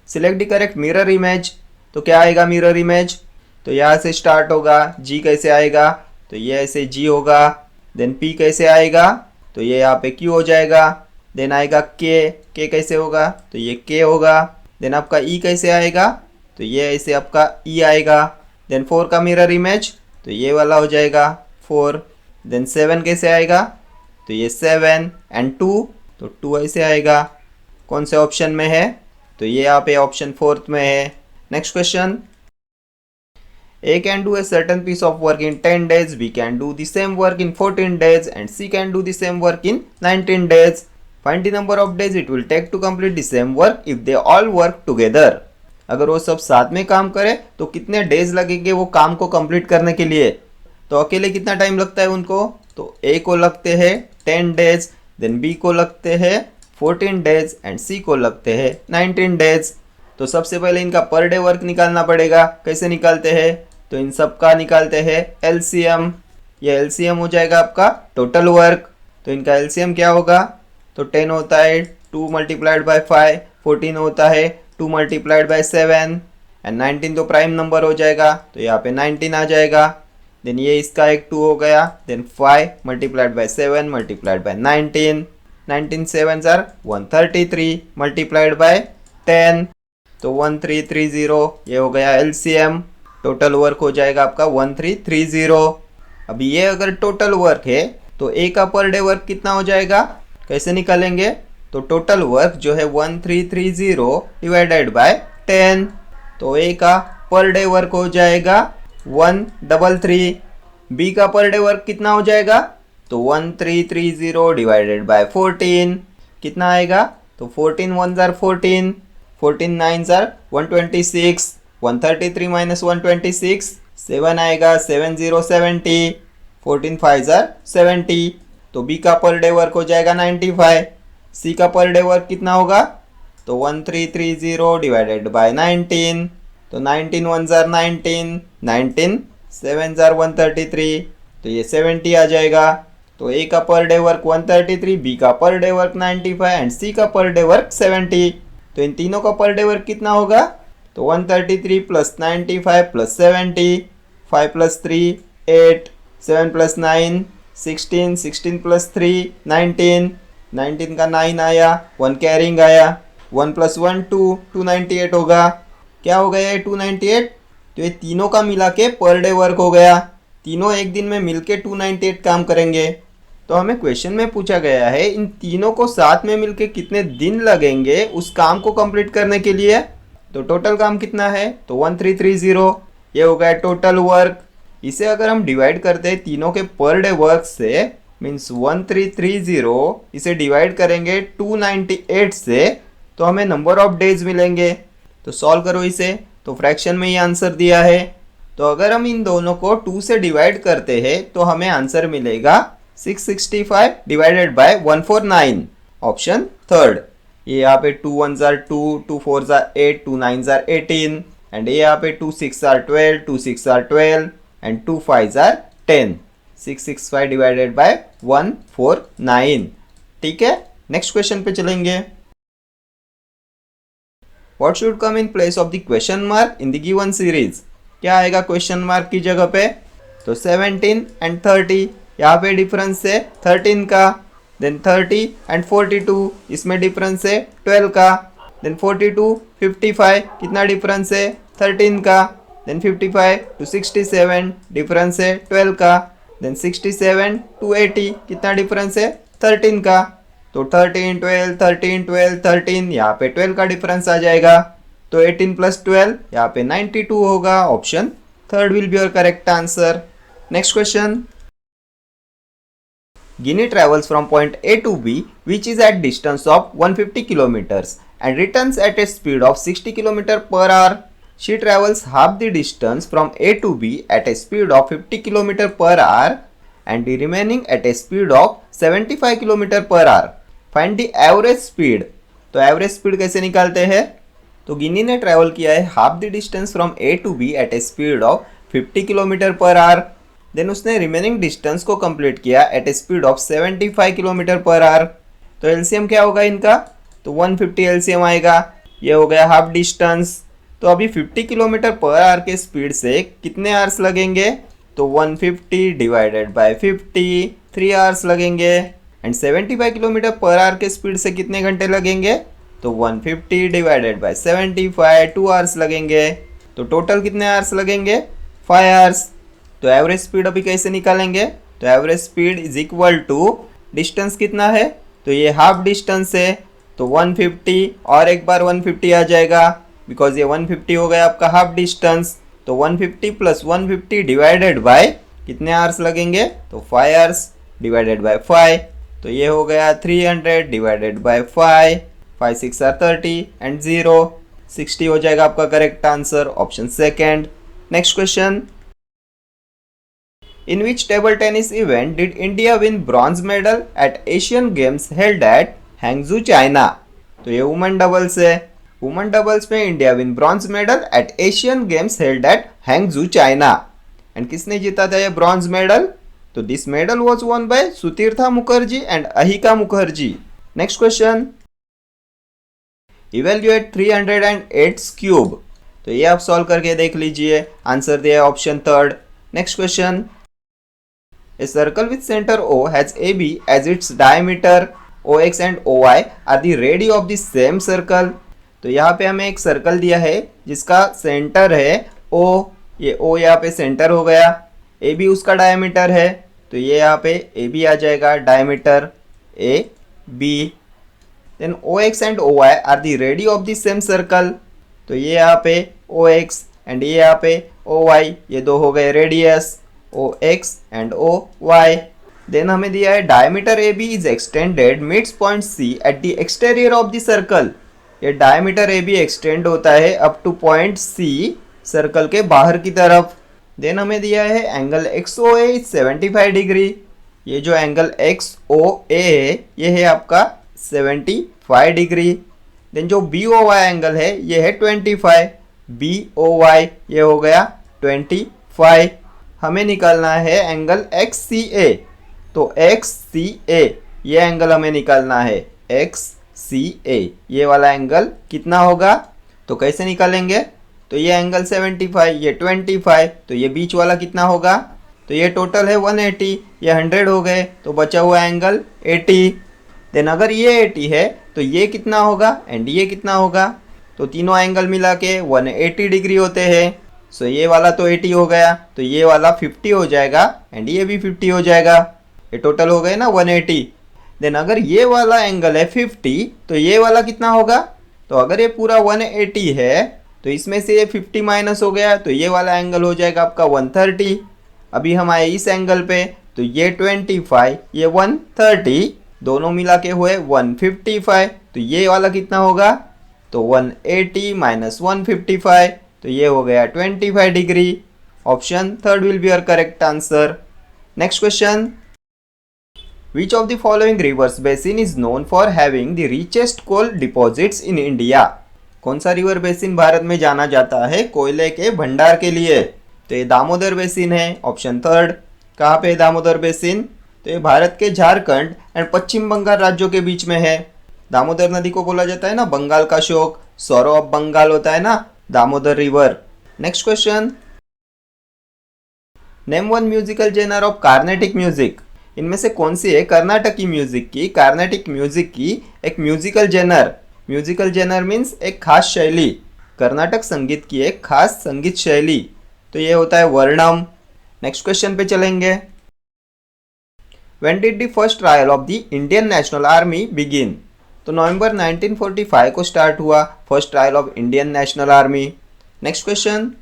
Select the correct mirror image. तो क्या आएगा मिरर इमेज? तो यहाँ से स्टार्ट होगा। जी कैसे आएगा? तो ये ऐसे जी होगा। देन पी कैसे आएगा? तो ये यहाँ पे क्यू हो जाएगा। देन आएगा के कैसे होगा? तो ये के होगा। देन आपका ई कैसे आएगा? तो ये ऐसे आपका ई आएगा। देन 4 का मिरर इमेज, तो ये वाला हो जाएगा 4। देन 7 कैसे आएगा? तो ये 7 एंड 2, तो 2 ऐसे आएगा। कौन से ऑप्शन में है? तो ये यहाँ पे ऑप्शन 4th में है। Next question. A can do a certain piece of work in 10 days, B can do the same work in 14 days and C can do the same work in 19 days. Find the number of days it will take to complete the same work if they all work together. अगर वो सब साथ में काम करे तो कितने days लगेंगे वो काम को कंप्लीट करने के लिए? तो अकेले कितना टाइम लगता है उनको? तो A को लगते हैं 10 डेज, देन B को लगते हैं 14 डेज एंड C को लगते हैं 19 डेज। तो सबसे पहले इनका पर डे वर्क निकालना पड़ेगा। कैसे निकालते हैं? तो इन सब का निकालते हैं एलसीएम। ये एलसीएम हो जाएगा आपका टोटल वर्क। तो इनका एलसीएम क्या होगा? तो 10 होता है 2 × 5, 14 होता है 2 × 7 एंड 19 तो प्राइम नंबर हो जाएगा, तो यहाँ पे 19 आ जाएगा। देन ये इसका एक 2 हो गया। देन 5 × 7 × 19, 19 7 = 133 मल्टीप्लाइड बाय 10, तो 1330। ये हो गया एलसीएम। टोटल वर्क हो जाएगा आपका 1330। अभी ये अगर टोटल वर्क है तो ए का पर डे वर्क कितना हो जाएगा? कैसे निकालेंगे? तो टोटल वर्क जो है 1330 डिवाइडेड बाय 10, तो ए का पर डे वर्क हो जाएगा 133, बी का पर डे वर्क कितना हो जाएगा, तो 1330 डिवाइडेड बाय 14 कितना आएगा, तो 14 1 जार 14, 14 9 जार 126, 133 माइनस 126 7 आएगा, 7 0 70, 14 5 जार 70, तो बी का पर डे वर्क हो जाएगा 95, सी का पर डे वर्क कितना होगा, तो 1330 डिवाइडेड बाय 19, तो 19 1 जार 19, 19 7 जार 133, तो ये 70 आ जाएगा। तो ए का पर डे वर्क 133, बी का पर डे वर्क 95 एंड सी का पर डे वर्क 70, तो इन तीनों का पर डे वर्क कितना होगा, तो 133 plus 95 plus 70, 5 plus 3 8, 7 plus 9 16, 16 plus 3 19, 19 का 9 आया, 1 कैरिंग आया, 1 प्लस 1 2, 298 होगा। क्या हो गया ये 298, तो ये तीनों का मिला के पर डे वर्क हो गया, तीनों एक दिन में मिलके 298 काम करेंगे। तो हमें क्वेश्चन में पूछा गया है इन तीनों को साथ में मिलके कितने दिन लगेंगे उस काम को कंप्लीट करने के लिए। तो टोटल काम कितना है, तो 1330, ये हो गया टोटल वर्क। इसे अगर हम डिवाइड करते हैं तीनों के पर डे वर्क से, मीन्स 1330 इसे डिवाइड करेंगे 298 से, तो हमें नंबर ऑफ डेज मिलेंगे। तो सॉल्व करो इसे, तो फ्रैक्शन में ये आंसर दिया है, तो अगर हम इन दोनों को 2 से डिवाइड करते हैं तो हमें आंसर मिलेगा 665 डिवाइडेड बाय 149, ऑप्शन थर्ड। ये यहाँ पे 2 1 जार 2, 2 4 जार 8, 2 9 जार 18 एंड ये यहाँ पे 2 6 jar 12, 2 6 jar 12 and 2 5 jar 10, 665 divided by 149। ठीक है, नेक्स्ट क्वेश्चन पे चलेंगे। What should come in place of the question mark in the given series? क्या आएगा क्वेश्चन मार्क की जगह पे, तो 17 एंड 30, यहाँ पे डिफरेंस है 13 का, देन 30 एंड 42, इसमें डिफरेंस है 12 का, देन 42 55, कितना डिफरेंस है 13 का, देन 55 टू 67, डिफरेंस है 12 का, देन 67 टू 80, कितना डिफरेंस है 13 का, तो 13 12 13 12 13, यहाँ पे 12 का डिफरेंस आ जाएगा, तो 18 प्लस 12 यहाँ पे 92 होगा, option third will be your correct answer. Next question. Guinea travels from point A to B, which is at distance of 150 kilometers and returns at a speed of 60 km per hour. She travels half the distance from A to B at a speed of 50 km per hour and the remaining at a speed of 75 km per hour. Find the average speed. तो average speed कैसे निकालते हैं, तो गिनी ने travel किया है half the distance from A to B at a speed of 50 kilometre per hour, then उसने रिमेनिंग डिस्टेंस को कंप्लीट किया at a speed of 75 kilometre per hour. तो एलसीएम क्या होगा इनका, तो 150 एलसीएम आएगा, ये हो गया हाफ डिस्टेंस। तो अभी 50 किलोमीटर पर आवर के स्पीड से कितने आवर्स लगेंगे, तो 150 डिवाइडेड बाय 50, 3 आवर्स लगेंगे। एंड 75 किलोमीटर पर आवर के स्पीड से कितने घंटे लगेंगे, तो 150 डिवाइडेड बाय 75, 2 आवर्स लगेंगे। तो टोटल कितने आवर्स लगेंगे, 5 आवर्स। तो एवरेज स्पीड अभी कैसे निकालेंगे, तो average speed is equal to distance कितना है, तो ये हाफ डिस्टेंस है, तो 150 और एक बार 150 आ जाएगा, बिकॉज ये 150 हो गया आपका हाफ डिस्टेंस। तो 150 प्लस 150 डिवाइडेड बाय कितने आवर्स लगेंगे, तो 5 आवर्स डिवाइडेड बाय 5, तो ये हो गया 300 डिवाइडेड बाय 5, 5 6 आर 30 एंड 0, 60 हो जाएगा आपका correct answer, option second. Next question. In which table tennis event did India win bronze medal at Asian Games held at Hangzhou, China? तो ये वुमेन डबल्स है, वुमेन डबल्स में India win bronze medal at Asian Games held at Hangzhou, China. And किसने जीता था ये bronze medal, तो this medal was won by Sutirtha Mukherjee and Ayhika Mukherjee. Next question. Evaluate 308 cube, तो ये आप सॉल्व करके देख लीजिए, आंसर दिया है option third. Next question. A circle with center O has AB as its diameter. OX and OY are the radii of the same circle. तो यहाँ पे हमें एक सर्कल दिया है जिसका सेंटर है O, ये O यहाँ पे सेंटर हो गया, AB उसका डायमीटर है, तो ये यहाँ पे AB आ जाएगा diameter AB। Then OX and OY are the radii of the same circle. तो ये यहाँ पे OX एंड ये यहाँ पे OY, ये दो हो गए radius OX and OY। Then हमें दिया है diameter AB is extended meets point C at the exterior of the circle. ये डायमीटर AB एक्सटेंड होता है up to point C circle के बाहर की तरफ। देन हमें दिया है एंगल XOA इज 75 डिग्री। ये जो एंगल XOA है ये है आपका 75 डिग्री। देन जो BOY एंगल है ये है 25। BOY ये हो गया 25। हमें निकालना है एंगल XCA। तो XCA ये एंगल हमें निकालना है। XCA ये वाला एंगल कितना होगा, तो कैसे निकालेंगे, तो ये एंगल 75, ये 25, तो ये बीच वाला कितना होगा, तो ये टोटल है 180, ये 100 हो गए, तो बचा हुआ एंगल 80। देन अगर ये 80 है तो ये कितना होगा एंड ये कितना होगा, तो तीनों एंगल मिला के 180 डिग्री होते हैं। सो ये वाला तो 80 हो गया, तो ये वाला 50 हो जाएगा एंड ये भी 50 हो जाएगा। ये टोटल हो गए ना 180। देन अगर ये वाला एंगल है 50 तो ये वाला कितना होगा, तो अगर ये पूरा 180 है तो इसमें से ये 50 माइनस हो गया, तो ये वाला एंगल हो जाएगा आपका 130। अभी हम आए इस एंगल पे, तो ये 25 ये 130 दोनों मिला के हुए 155, तो ये वाला कितना होगा, तो 180 माइनस 155, तो ये हो गया 25 degree. Option third will be your correct answer. Next question, which of the following rivers basin is known for having the richest coal deposits in India. कौन सा रिवर बेसिन भारत में जाना जाता है कोयले के भंडार के लिए, तो ये दामोदर बेसिन है। ऑप्शन थर्ड, कहाँ पे दामोदर बेसिन, तो ये भारत के झारखंड एंड पश्चिम बंगाल राज्यों के बीच में है। दामोदर नदी को बोला जाता है ना बंगाल का शोक, सौरो ऑफ बंगाल होता है ना Damodar river. Next question, name one musical genre of Carnatic music. इनमें से कौन सी है कर्नाटकी म्यूजिक की, कार्नेटिक म्यूजिक की एक musical genre. Musical genre means एक खास शैली, कर्नाटक संगीत की एक खास संगीत शैली, तो ये होता है वर्णम। नेक्स्ट क्वेश्चन पे चलेंगे, when did the first trial of the Indian national army begin. तो नवंबर 1945 को स्टार्ट हुआ first trial of Indian national army. Next question,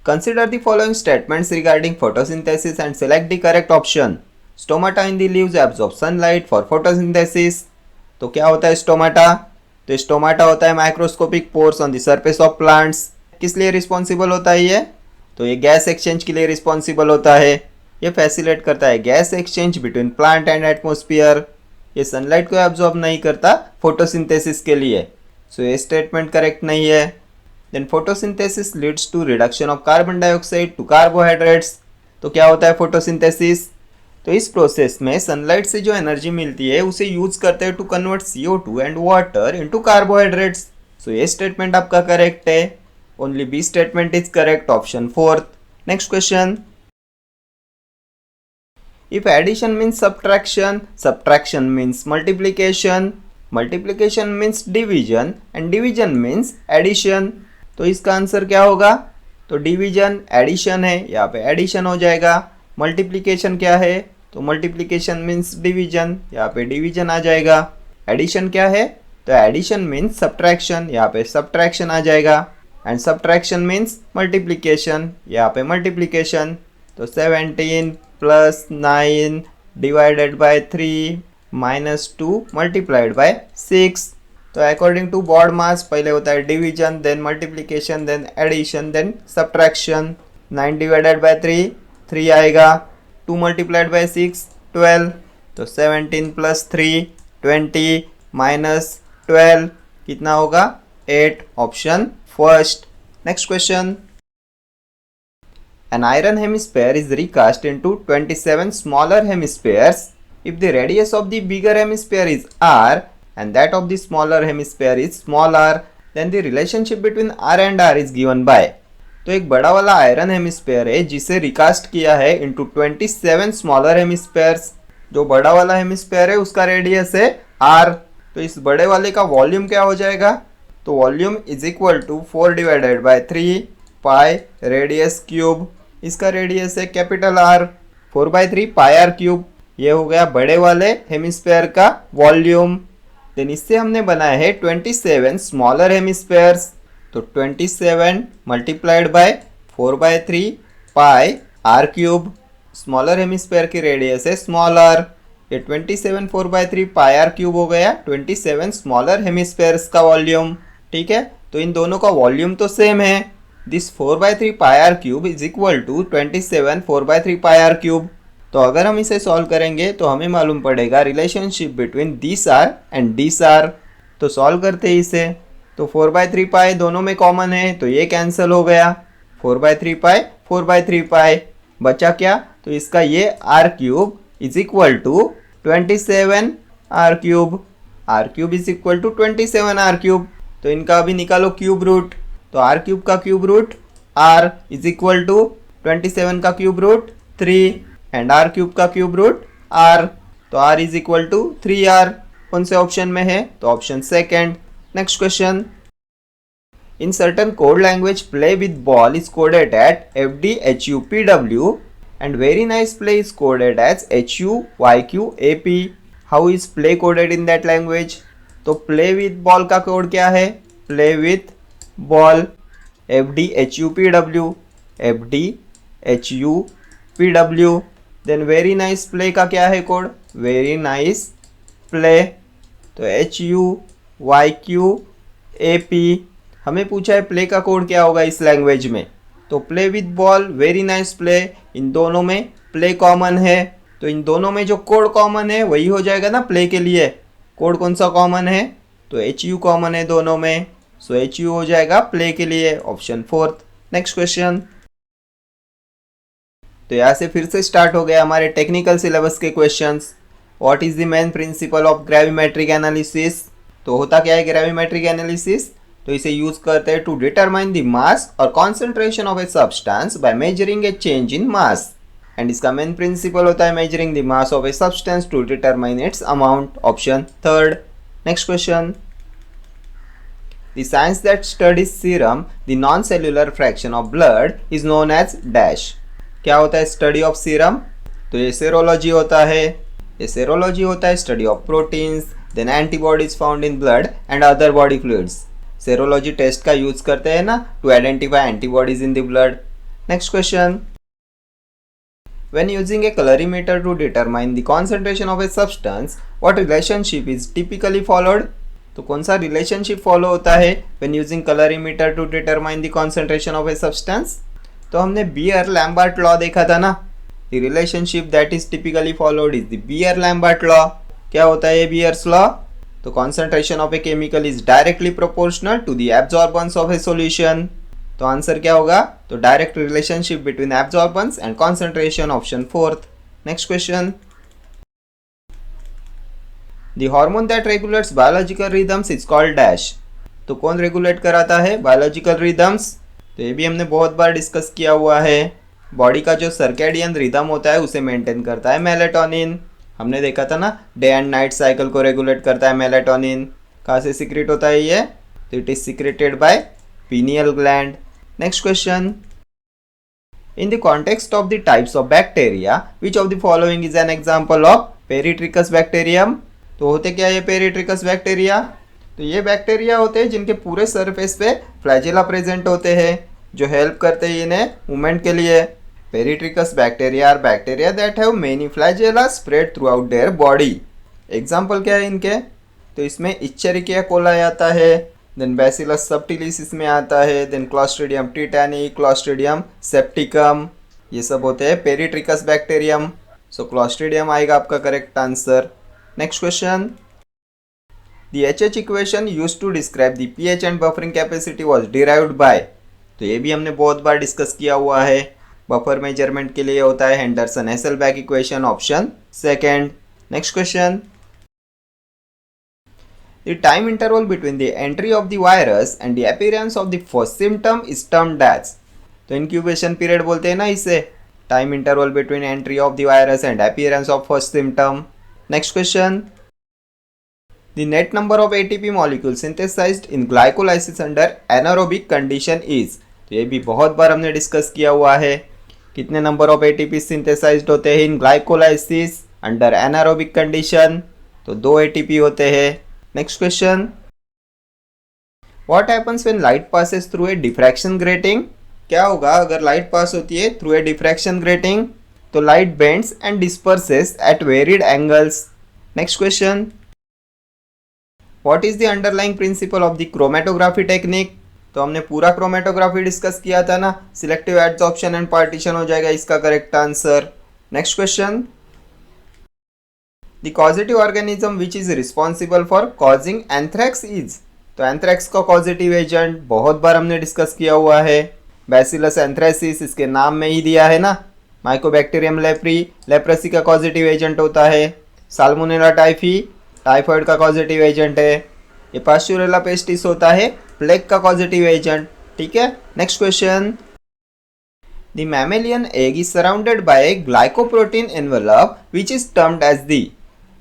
consider the following statements regarding photosynthesis and select the correct option. Stomata in the leaves absorb sunlight for photosynthesis. तो क्या होता है stomata, तो stomata होता है microscopic pores on the surface of plants. किस लिए responsible होता है ये, तो ये गैस एक्सचेंज के लिए रिस्पॉन्सिबल होता है। ये फैसिलिटेट करता है gas exchange between plant and atmosphere. ये सनलाइट को एब्जॉर्ब नहीं करता फोटोसिंथेसिस के लिए, सो ये स्टेटमेंट करेक्ट नहीं है। Then photosynthesis leads to reduction of carbon dioxide to carbohydrates. तो क्या होता है फोटोसिंथेसिस, तो इस प्रोसेस में सनलाइट से जो एनर्जी मिलती है उसे यूज करते हैं to convert CO2 and water into carbohydrates. So ये स्टेटमेंट आपका करेक्ट है, only B statement is correct, option fourth. Next question, if addition means subtraction, subtraction means multiplication, multiplication means division and division means addition। तो इसका answer क्या होगा, तो division addition है, यहाँ पे एडिशन हो जाएगा। मल्टीप्लिकेशन क्या है, तो मल्टीप्लिकेशन मीन्स डिवीजन, यहाँ पे डिवीजन आ जाएगा। एडिशन क्या है, तो एडिशन मीन्स सब्ट्रैक्शन, यहाँ पे सब्ट्रैक्शन आ जाएगा। एंड सब्ट्रैक्शन मीन्स मल्टीप्लिकेशन, यहाँ पे मल्टीप्लिकेशन। तो 17 plus 9 divided by 3 minus 2 multiplied by 6। तो अकॉर्डिंग टू बॉड मास पहले होता है division, then multiplication, then addition, then subtraction. 9 divided by 3 आएगा, 2 मल्टीप्लाइड बाय 6 12। तो 17 प्लस 3 20 माइनस 12 कितना होगा 8, option first. Next question, an iron hemisphere is recast into 27 smaller hemispheres if the radius of the bigger hemisphere is r and that of the smaller hemisphere is small r, then the relationship between r and r is given by। तो एक बड़ा वाला iron hemisphere है जिसे recast किया है into 27 smaller hemispheres. जो बड़ा वाला हेमिस्फेयर है उसका रेडियस है r, तो इस बड़े वाले का वॉल्यूम क्या हो जाएगा, तो volume is equal to 4 divided by 3 pi radius cube. इसका रेडियस है capital R, 4/3 pi r cube. ये हो गया बड़े वाले हेमिस्फेयर का वॉल्यूम। देन इससे हमने बनाया है 27 स्मॉलर हेमिस्फेयर्स। तो 27 multiplied by 4/3 pi r cube. Smaller hemisphere की रेडियस है स्मॉलर। ये 27 4/3 पाई आर क्यूब हो गया 27 स्मॉलर हेमिस्फेयर्स का वॉल्यूम। ठीक है, तो इन दोनों का वॉल्यूम तो सेम है। This 4/3 pi r cube is equal to 27 4/3 pi r cube. तो अगर हम इसे सॉल्व करेंगे तो हमें मालूम पड़ेगा relationship between this r and this r. तो सॉल्व करते हैं इसे। तो 4/3 पाई दोनों में कॉमन है तो ये कैंसिल हो गया। 4/3 पाई 4/3 पाई बचा क्या, तो इसका ये r cube is equal to 27 r cube. R cube is equal to 27 r cube. तो इनका अभी निकालो क्यूब रूट। तो आर क्यूब का cube root r is equal to 27 का cube root 3 and r cube का क्यूब रूट आर। तो r is equal to 3r। कौन से ऑप्शन में है, तो option second. Next question, in certain code language play with ball is coded at FDHUPW and very nice play is coded as HUYQAP. How is play coded in that language? तो play with ball का code क्या है, play with ball FDHUPW FDHUPW। Then very nice play का क्या है code, very nice play, तो HUYQAP। हमें पूछा है प्ले का कोड क्या होगा इस लैंग्वेज में, तो play with ball, very nice play, इन दोनों में प्ले कॉमन है। तो इन दोनों में जो कोड कॉमन है वही हो जाएगा ना प्ले के लिए। कोड कौन सा कॉमन है, तो HU कॉमन है दोनों में, सो HU हो जाएगा प्ले के लिए, ऑप्शन फोर्थ। नेक्स्ट क्वेश्चन, तो यहाँ से फिर से स्टार्ट हो गया हमारे टेक्निकल सिलेबस के questions. What is the main principle of gravimetric analysis. तो होता क्या है ग्रेविमेट्रिक एनालिसिस, तो इसे यूज करते हैं टू डिटरमाइन द मास और concentration of a substance by measuring a change in mass. And इसका मेन प्रिंसिपल होता है measuring the mass of a substance to determine its amount, option third. Next question, the science that studies serum the non cellular fraction of blood is known as dash. क्या होता है study of serum, तो ये serology होता है। ये serology होता है study of proteins, then antibodies found in blood and other body fluids. Serology test का यूज करते हैं ना to identify antibodies in the blood. Next question, when using a colorimeter to determine the concentration of a substance what relationship is typically followed. तो कौन सा relationship follow होता है when using colorimeter to determine the concentration of a substance. तो हमने Beer Lambert law देखा था ना, the relationship that is typically followed is the beer-Lambert law. क्या होता है ये बियर्स लॉ, तो concentration of a chemical is directly proportional to the absorbance of a solution। तो आंसर क्या होगा, तो direct relationship between absorbance and concentration, option fourth. Next question, the hormone that regulates biological rhythms is called dash। तो कौन regulate कराता है biological rhythms, तो ये भी हमने बहुत बार डिस्कस किया हुआ है। बॉडी का जो सर्केडियन रिदम होता है उसे मेंटेन करता है मेलेटोनिन। हमने देखा था ना डे एंड नाइट साइकिल को रेगुलेट करता है मेलेटोनिन। कहाँ से सीक्रेट होता है ये, तो it is secreted by pineal gland. Next question, in the context of the types of bacteria which of the following is an example of peritrichous bacterium. तो होते क्या ये पेरिट्रिकस बैक्टीरिया, तो ये बैक्टीरिया होते हैं जिनके पूरे सरफेस पे फ्लैजेला प्रेजेंट होते हैं जो हेल्प करते हैं इन्हें मूवमेंट के लिए। Peritrichous bacteria are bacteria that have many flagella spread throughout their body. Example क्या है इनके, तो इसमें इच्छेरिकिया कोलाई आता है, देन बैसिलस सबटिलिस इसमें आता है, देन क्लॉस्ट्रिडियम टिटानी, क्लॉस्ट्रिडियम सेप्टिकम, ये सब होते हैं पेरिट्रिकस बैक्टीरियम। सो क्लॉस्ट्रिडियम आएगा आपका correct answer. Next question, the HH equation used to describe the pH and buffering capacity was derived by. तो ये भी हमने बहुत बार डिस्कस किया हुआ है। बफर मेजरमेंट के लिए होता है Henderson Hasselbalch equation, option second. Next question, the time interval between the entry of the virus and the appearance of the first symptom is termed as. तो इंक्यूबेशन पीरियड बोलते हैं ना इसे, time interval between entry of the virus and appearance of first symptom. Next question, the net number of ATP molecule synthesized in glycolysis under anaerobic condition is. तो ये भी बहुत बार हमने डिस्कस किया हुआ है। कितने नंबर ऑफ ATP सिंथेसाइज्ड होते हैं in glycolysis under anaerobic condition, तो 2 ATP होते हैं। Next question, what happens when light passes through a diffraction grating? क्या होगा अगर लाइट पास होती है थ्रू ए डिफ्रैक्शन ग्रेटिंग? तो light bends and disperses at varied angles. Next question, what is the underlying principle of the chromatography technique? तो हमने पूरा chromatography discuss किया था ना, सिलेक्टिव एडसॉर्प्शन एंड पार्टीशन हो जाएगा इसका correct answer. Next question, the causative organism which is responsible for causing anthrax is? तो एंथ्रैक्स का कॉजेटिव एजेंट बहुत बार हमने डिस्कस किया हुआ है, बैसिलस एंथ्रेसिस, इसके नाम में ही दिया है ना। माइकोबैक्टीरियम लेप्री, लेप्रेसी का कॉजेटिव एजेंट होता है। साल्मोनेला टाइफी, टाइफॉइड का कॉजेटिव एजेंट है। ये पास्चुरेला पेस्टिस होता है, प्लेग का कॉजेटिव एजेंट। ठीक है, next question, the mammalian egg is surrounded by a glycoprotein envelope which is termed as the?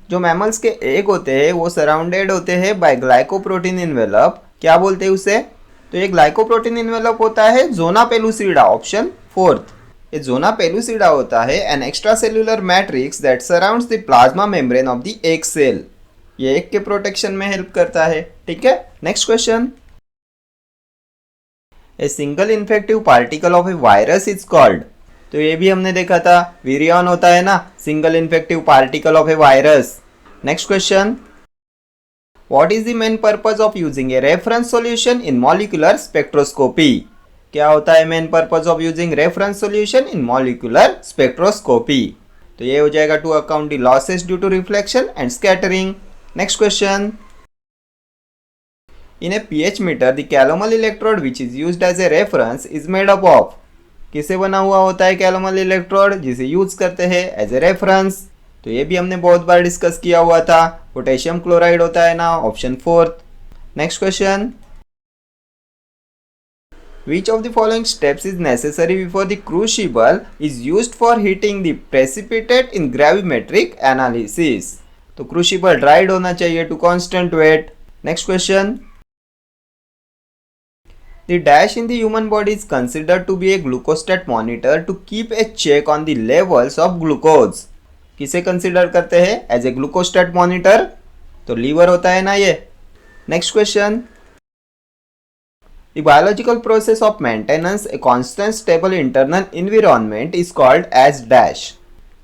जो मैमल्स के एग होते हैं वो सराउंडेड होते हैं बाय ग्लाइकोप्रोटीन एनवेलप, क्या बोलते हैं उसे? तो ये ग्लाइकोप्रोटीन एनवेलप होता है ज़ोना पेलुसिडा, ऑप्शन 4। ये ज़ोना पेलुसिडा होता है an extra cellular matrix that surrounds the plasma membrane of the egg cell. ये एग के प्रोटेक्शन में हेल्प करता है। ठीक है, next question, a single infective particle of a virus is called? तो ये भी हमने देखा था, विरियन होता है ना, single infective particle of a virus. Next question, what is the main purpose of using a reference solution in molecular spectroscopy? क्या होता है main purpose of using reference solution in molecular spectroscopy? तो ये हो जाएगा to account the losses due to reflection and scattering. Next question, in a pH meter the calomel electrode which is used as a reference is made up of? किससे बना हुआ होता है calomel electrode जिसे यूज करते हैं as a reference? तो ये भी हमने बहुत बार डिस्कस किया हुआ था, पोटेशियम क्लोराइड होता है ना, option 4। Next question, which of the following steps is necessary before the crucible is used for heating the precipitate in gravimetric analysis? तो क्रूसिबल ड्राइड होना चाहिए to constant weight. Next question, the dash in the human body is considered to be a glucostat monitor to keep a check on the levels of glucose. किसे consider करते हैं as a glucostat monitor? तो liver होता है ना ये। Next question, the biological process of maintenance a constant stable internal environment is called as dash.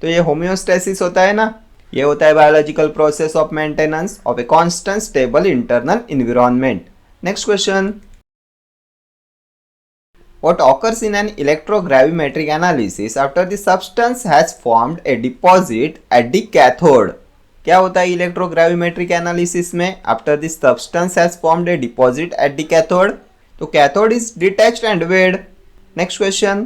तो ये होम्योस्टेसिस होता है ना, ये होता है biological process of maintenance of a constant stable internal environment. Next question, what occurs in an electrogravimetric analysis after the substance has formed a deposit at the cathode? क्या होता है इलेक्ट्रोग्राविमेट्रिक एनालिसिस में after the substance has formed a deposit at the cathode? तो cathode is detached and weighed. Next question,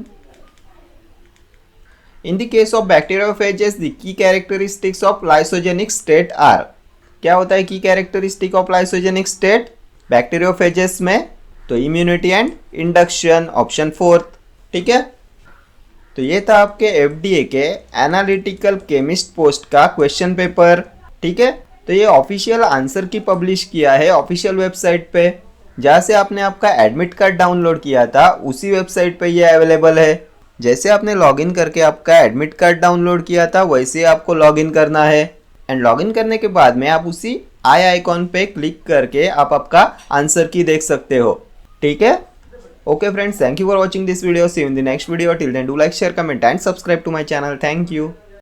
in the case of bacteriophages the key characteristics of lysogenic state are? क्या होता है key characteristic of lysogenic state bacteriophages में? तो immunity and induction, option 4। ठीक है, तो ये था आपके FDA के एनालिटिकल केमिस्ट पोस्ट का क्वेश्चन पेपर। ठीक है, तो ये ऑफिशियल आंसर की पब्लिश किया है ऑफिशियल वेबसाइट पे, जहाँ से आपने आपका एडमिट कार्ड डाउनलोड किया था उसी वेबसाइट पे ये अवेलेबल है। जैसे आपने लॉगिन करके आपका एडमिट कार्ड डाउनलोड किया था वैसे आपको लॉगिन करना है, एंड लॉगिन करने के बाद में आप उसी आई आइकॉन पे क्लिक करके आप आपका आंसर की देख सकते हो। ठीक है, okay friends, thank you for watching this video, see you in the next video, till then do like share comment and subscribe to my channel, thank you.